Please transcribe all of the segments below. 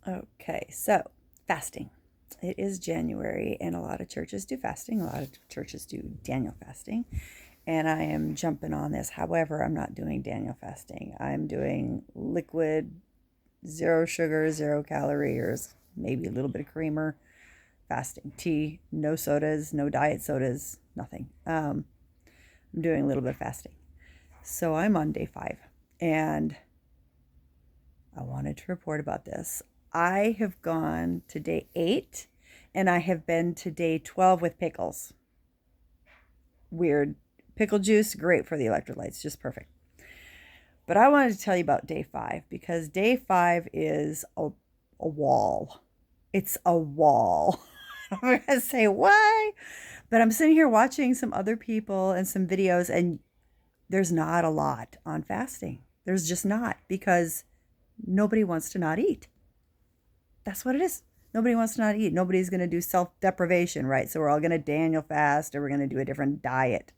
Okay, so fasting. It is January, and a lot of churches do fasting. A lot of churches do Daniel fasting, and I am jumping on this. However, I'm not doing Daniel fasting. I'm doing liquid, zero sugar, zero calories, maybe a little bit of creamer fasting. Tea, no sodas, no diet sodas, nothing. I'm doing a little bit of fasting. So I'm on day 5, and I wanted to report about this. I have gone to day 8 and I have been to day 12 with pickles. Weird. Pickle juice, great for the electrolytes, just perfect. But I wanted to tell you about day 5 because day 5 is a wall. It's a wall. I'm going to say why, but I'm sitting here watching some other people and some videos, and there's not a lot on fasting. There's just not, because nobody wants to not eat. That's what it is. Nobody wants to not eat. Nobody's going to do self deprivation, right? So we're all going to Daniel fast, or we're going to do a different diet,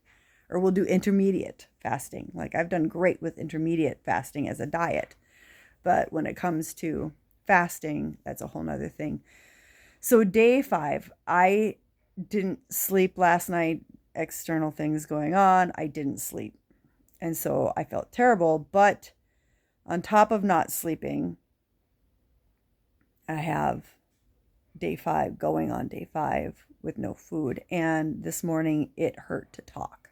or we'll do intermediate fasting. Like, I've done great with intermediate fasting as a diet. But when it comes to fasting, that's a whole nother thing. So day 5, I didn't sleep last night. External things going on. I didn't sleep. And so I felt terrible. But on top of not sleeping, I have day 5 going on day 5 with no food. And this morning it hurt to talk.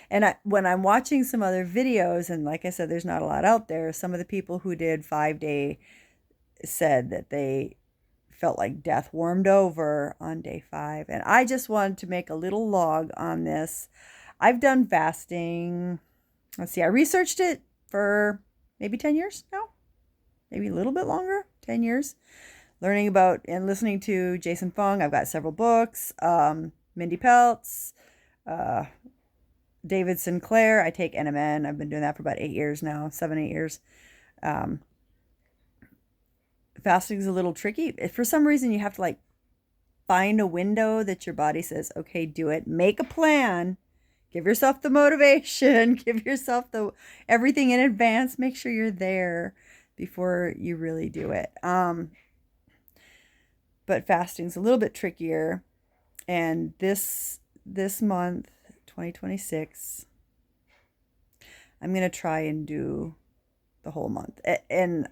And when I'm watching some other videos, and like I said, there's not a lot out there, some of the people who did 5-day said that they felt like death warmed over on day 5. And I just wanted to make a little log on this. I've done fasting. Let's see, I researched it for maybe 10 years now, maybe a little bit longer, 10 years. Learning about and listening to Jason Fung. I've got several books. Mindy Peltz, uh, David Sinclair. I take NMN. I've been doing that for about 8 years now, 7, 8 years. Um, Fasting is a little tricky. If for some reason you have to like find a window that your body says, okay, do it. Make a plan. Give yourself the motivation. Give yourself the everything in advance. Make sure you're there before you really do it. But fasting's a little bit trickier. And this month, 2026, I'm going to try and do the whole month. And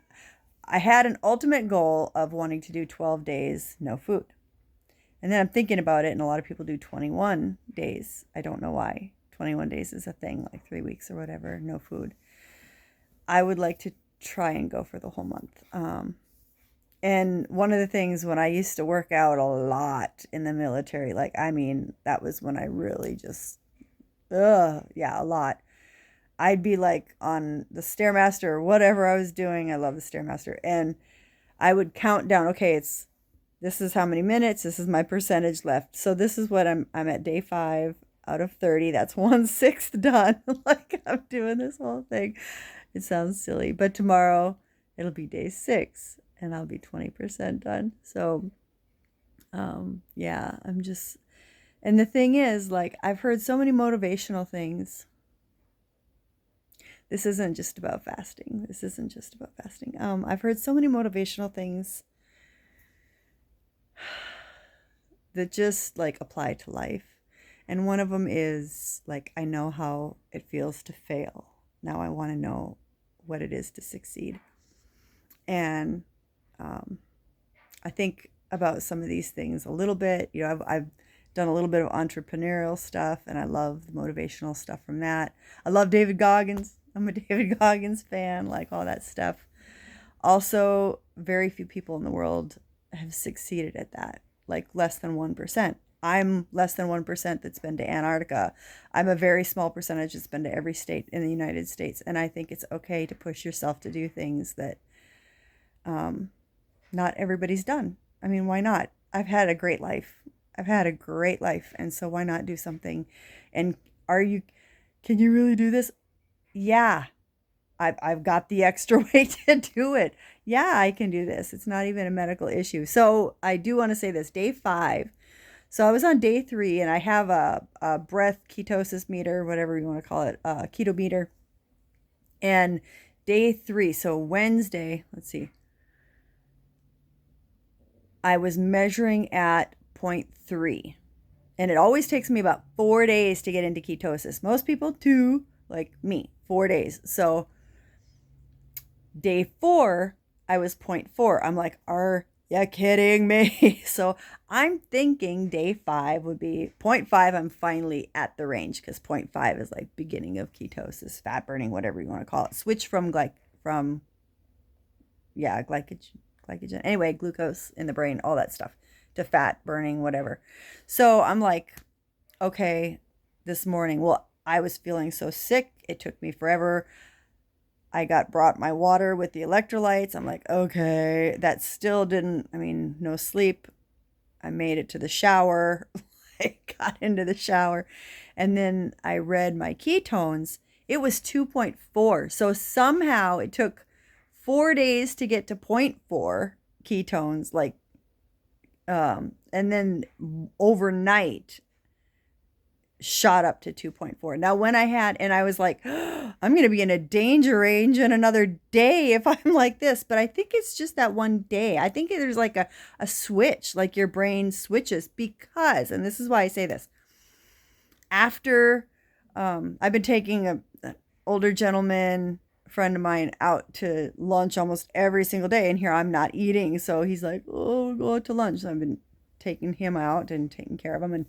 I had an ultimate goal of wanting to do 12 days, no food. And then I'm thinking about it, and a lot of people do 21 days. I don't know why. 21 days is a thing, like 3 weeks or whatever, no food. I would like to try and go for the whole month. And one of the things, when I used to work out a lot in the military, like, I mean, that was when I really just, yeah, a lot. I'd be like on the Stairmaster or whatever I was doing. I love the Stairmaster. And I would count down, okay, this is how many minutes, this is my percentage left. So this is what I'm at day 5 out of 30. That's 1/6 done. Like, I'm doing this whole thing. It sounds silly, but tomorrow it'll be day 6 and I'll be 20% done. So yeah, and the thing is, like, I've heard so many motivational things. This isn't just about fasting. This isn't just about fasting. I've heard so many motivational things that just like apply to life. And one of them is like, I know how it feels to fail. Now I want to know what it is to succeed. And I think about some of these things a little bit. You know, I've done a little bit of entrepreneurial stuff, and I love the motivational stuff from that. I love David Goggins. I'm a David Goggins fan, like all that stuff. Also, very few people in the world have succeeded at that, like less than 1%. I'm less than 1% that's been to Antarctica. I'm a very small percentage that's been to every state in the United States. And I think it's okay to push yourself to do things that not everybody's done. I mean, why not? I've had a great life. I've had a great life. And so why not do something? And can you really do this? Yeah, I've got the extra weight to do it. Yeah, I can do this. It's not even a medical issue. So I do want to say this, day 5. So I was on day 3, and I have a breath ketosis meter, whatever you want to call it, a keto meter. And day 3, so Wednesday, let's see, I was measuring at zero point 0.3. And it always takes me about 4 days to get into ketosis. Most people 2, like me, 4 days. So day 4, I was 0.4. I'm like, are you kidding me? So I'm thinking day 5 would be 0.5. I'm finally at the range because 0.5 is like beginning of ketosis, fat burning, whatever you want to call it. Switch from glycogen. Anyway, glucose in the brain, all that stuff, to fat burning, whatever. So I'm like, okay, this morning, well, I was feeling so sick. It took me forever. I brought my water with the electrolytes. I'm like, okay, that still didn't, no sleep. I made it to the shower. I got into the shower, and then I read my ketones. It was 2.4. So somehow it took 4 days to get to 0.4 ketones, and then overnight shot up to 2.4. Now, when I was like, I'm going to be in a danger range in another day if I'm like this. But I think it's just that one day. I think there's like a switch, like your brain switches because, and this is why I say this, after I've been taking an older gentleman friend of mine out to lunch almost every single day, and here I'm not eating. So he's like, oh, we'll go out to lunch. So I've been taking him out and taking care of him, and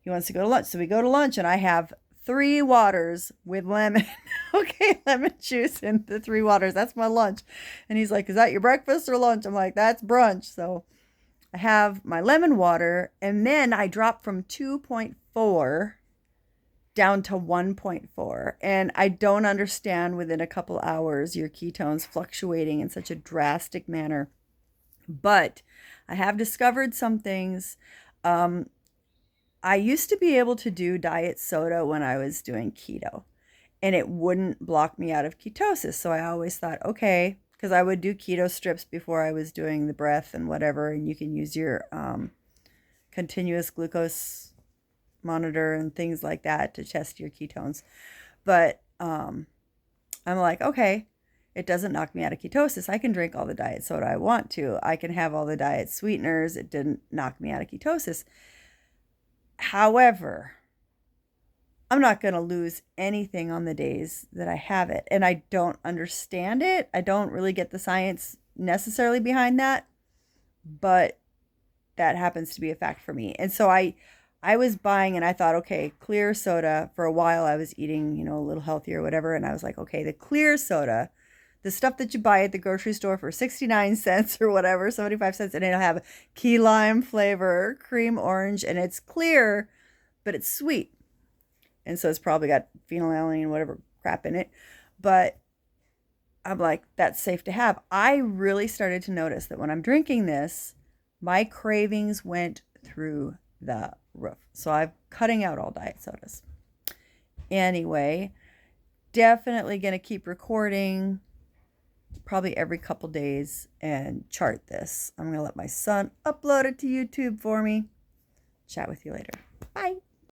he wants to go to lunch. So we go to lunch, and I have 3 waters with lemon. Okay, lemon juice and the 3 waters. That's my lunch. And he's like, is that your breakfast or lunch? I'm like, that's brunch. So I have my lemon water, and then I drop from 2.4 down to 1.4. And I don't understand within a couple hours your ketones fluctuating in such a drastic manner. But I have discovered some things. I used to be able to do diet soda when I was doing keto, and it wouldn't block me out of ketosis. So I always thought, okay, because I would do keto strips before I was doing the breath and whatever, and you can use your continuous glucose monitor and things like that to test your ketones. But I'm like, okay, it doesn't knock me out of ketosis. I can drink all the diet soda I want to. I can have all the diet sweeteners. It didn't knock me out of ketosis. However, I'm not going to lose anything on the days that I have it. And I don't understand it. I don't really get the science necessarily behind that. But that happens to be a fact for me. And so I was buying, and I thought, okay, clear soda. For a while I was eating, a little healthier or whatever. And I was like, okay, the clear soda, the stuff that you buy at the grocery store for 69 cents or whatever, 75 cents, and it'll have key lime flavor, cream orange, and it's clear, but it's sweet. And so it's probably got phenylalanine, whatever crap in it. But I'm like, that's safe to have. I really started to notice that when I'm drinking this, my cravings went through the roof. So I'm cutting out all diet sodas. Anyway, definitely going to keep recording probably every couple days and chart this. I'm going to let my son upload it to YouTube for me. Chat with you later. Bye.